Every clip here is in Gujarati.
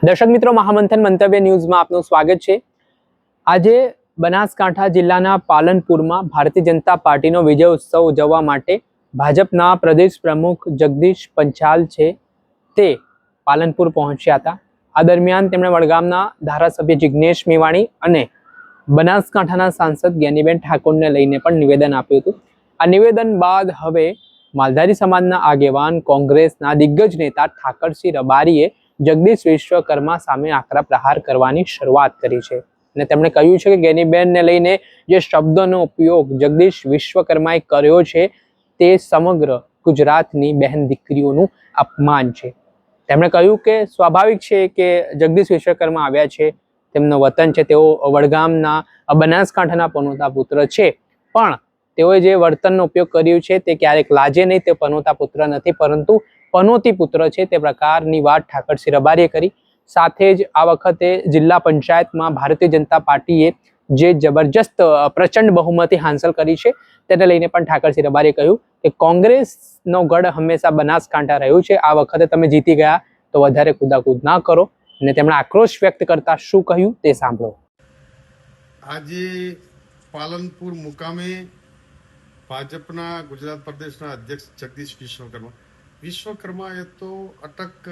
દર્શક મિત્રો, મહામંથન મંતવ્ય ન્યૂઝમાં આપનું સ્વાગત છે। આજે બનાસકાંઠા જિલ્લાના પાલનપુરમાં ભારતીય જનતા પાર્ટીનો વિજય ઉત્સવ ઉજવવા માટે ભાજપના પ્રદેશ પ્રમુખ જગદીશ પંચાલ છે તે પાલનપુર પહોંચ્યા હતા। આ દરમિયાન તેમણે વડગામના ધારાસભ્ય જિગ્નેશ મેવાણી અને બનાસકાંઠાના સાંસદ જ્ઞાનીબેન ઠાકોરને લઈને પણ નિવેદન આપ્યું હતું। આ નિવેદન બાદ હવે માલધારી સમાજના આગેવાન કોંગ્રેસના દિગ્ગજ નેતા ઠાકરસિંહ રબારીએ જગદીશ વિશ્વકર્મા સામે આકરા પ્રહાર કરવાની શરૂઆત કરી છે અને તેમણે કહ્યું છે કે જ્ઞાનીબેનને લઈને જે શબ્દોનો ઉપયોગ જગદીશ વિશ્વકર્માએ કર્યો છે તે સમગ્ર ગુજરાતની બહેન દીકરીઓનું અપમાન છે। તેમણે કહ્યું કે સ્વાભાવિક છે કે જગદીશ વિશ્વકર્મા આવ્યા છે, તેમનું વતન છે, તેઓ વડગામના બનાસકાંઠાના પનોતા પુત્ર છે, પણ તેઓએ જે વર્તનનો ઉપયોગ કર્યો છે તે ક્યારેક લાજે નહીં, તે પનોતા પુત્ર નથી પરંતુ પનોતી પુત્ર છે। તે પ્રકારની વાત ઠાકરસિંહ રબારીએ કરી। સાથે જ આ વખતે જિલ્લા પંચાયતમાં ભારતીય જનતા પાર્ટીએ જે જબરજસ્ત પ્રચંડ બહુમતી હાંસલ કરી છે તેને લઈને પણ ઠાકરસિંહ રબારીએ કહ્યું કે કોંગ્રેસનો ગઢ હંમેશા બનાસકાંઠા રહ્યું છે, આ વખતે તમે જીતી ગયા તો વધારે કુદાકૂદ ના કરો। અને તેમણે આક્રોશ વ્યક્ત કરતા શું કહ્યું તે સાંભળો। આજે પાલનપુર મુકામે ભાજપના ગુજરાત પ્રદેશના અધ્યક્ષ જગદીશ વિશ્વકર્મા એ તો અટક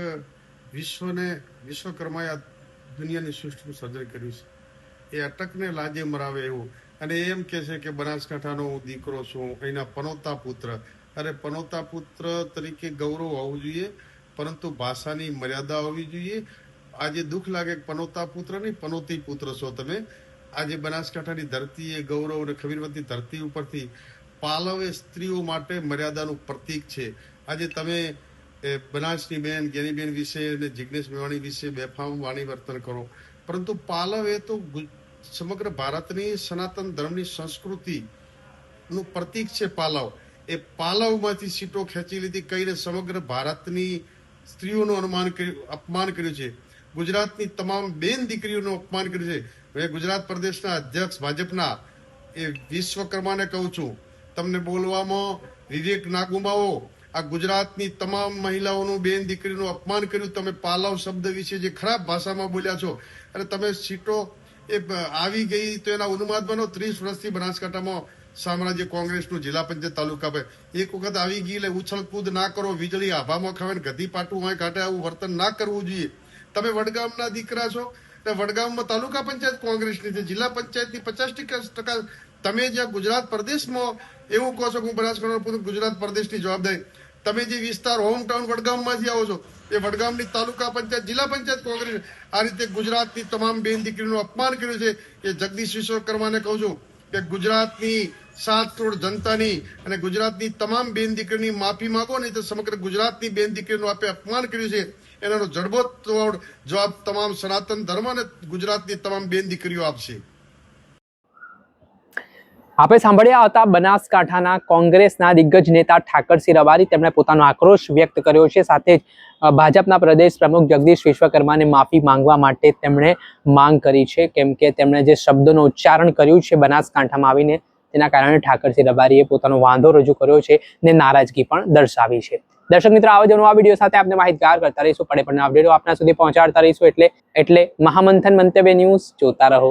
વિશ્વકર્માએ આ દુનિયાની સૃષ્ટિનું સર્જન કર્યું છે। એ અટકને લાજે મરાવે એવું અને એમ કે છે કે બનાસકાંઠાનો હું દીકરો છું, અહીંના પનોતા પુત્ર। અરે પનોતા પુત્ર તરીકે ગૌરવ હોવું જોઈએ, પરંતુ ભાષાની મર્યાદા હોવી જોઈએ। આજે દુઃખ લાગે પનોતા પુત્ર નહીં, પનોતી પુત્ર છો તમે। આજે બનાસકાંઠાની ધરતી એ ગૌરવ અને ખમીરવતી ધરતી ઉપરથી પાલવ એ સ્ત્રીઓ માટે મર્યાદાનું પ્રતીક છે। આજે તમે બનાસની બેન જ્ઞાનીબેન વિશે અને જિગ્નેશ મેવાણી વિશે બેફામ વાણી વર્તન કરો, પરંતુ પાલવ એ તો સમગ્ર ભારતની સનાતન ધર્મની સંસ્કૃતિનું પ્રતીક છે। પાલવ એ પાલવમાંથી સીટો ખેંચી લીધી કહીને સમગ્ર ભારતની સ્ત્રીઓનું અપમાન કર્યું છે। ગુજરાતની તમામ બેન દીકરીઓનું અપમાન કર્યું છે। મેં ગુજરાત પ્રદેશના અધ્યક્ષ ભાજપના એ વિશ્વકર્માને કહું છું, તમને બોલવામાં વિવેક ના ગુમાવો। આ ગુજરાતની તમામ મહિલાઓનું બેન દીકરીનું અપમાન કર્યું। તમે પાલવ શબ્દ વિશે જે ખરાબ ભાષામાં બોલ્યા છો અને તમે સીટો એ આવી ગઈ તો એના ઉન્માદ બનો। 30 વર્ષથી બનાસકાંઠામાં સામ્રાજ્ય કોંગ્રેસનું જિલ્લા પંચાયત તાલુકા પર એક વખત આવી ગઈ એટલે ઉછળ કૂદ ના કરો, વીજળી આભામાં ખાવે ગધી પાટું હોય કાઢે, આવું વર્તન ના કરવું જોઈએ। તમે વડગામના દીકરા છો, વડગામમાં તાલુકા પંચાયત કોંગ્રેસની છે, જિલ્લા પંચાયતની 50% તમે જ્યાં ગુજરાત પ્રદેશમાં એવું કહો છો કે હું બનાસકાંઠા ગુજરાત પ્રદેશની જવાબદારી, તમે જે વિસ્તાર હોમ ટાઉન વડગામમાંથી આવો છો એ વડગામની તાલુકા પંચાયત જિલ્લા પંચાયત કોંગ્રેસ આ રીતે ગુજરાતની તમામ બેન દીકરીનું અપમાન કર્યું છે। એ જગદીશ વિશ્વકર્માને કહું છું કે ગુજરાતની 7 કરોડ જનતાની અને ગુજરાતની તમામ બેન દીકરીની માફી માંગો, નહીં તો સમગ્ર ગુજરાતની બેન દીકરીનું આપે અપમાન કર્યું છે એનો જડબોતોડ જવાબ તમામ સનાતન ધર્મ અને ગુજરાતની તમામ બેન દીકરીઓ આપશે। આપણે સાંભળ્યા હતા બનાસકાંઠાના કોંગ્રેસના દિગ્ગજ નેતા ઠાકરસિંહ રબારી। તેમણે પોતાનો આક્રોશ વ્યક્ત કર્યો છે, સાથે જ ભાજપના પ્રદેશ પ્રમુખ જગદીશ વિશ્વકર્માને માફી માંગવા માટે તેમણે માંગ કરી છે, કેમ કે તેમણે જે શબ્દોનું ઉચ્ચારણ કર્યું છે બનાસકાંઠામાં આવીને તેના કારણે ઠાકરસિંહ રબારીએ પોતાનો વાંધો રજૂ કર્યો છે ને નારાજગી પણ દર્શાવી છે। દર્શક મિત્રો, આવા જ નવા વિડીયો સાથે આપણે માહિતગાર કરતા રહીશું, પડે પડના અપડેટો આપના સુધી પહોંચાડતા રહીશું। એટલે મહામંથન મંતવ્ય ન્યૂઝ જોતા રહો।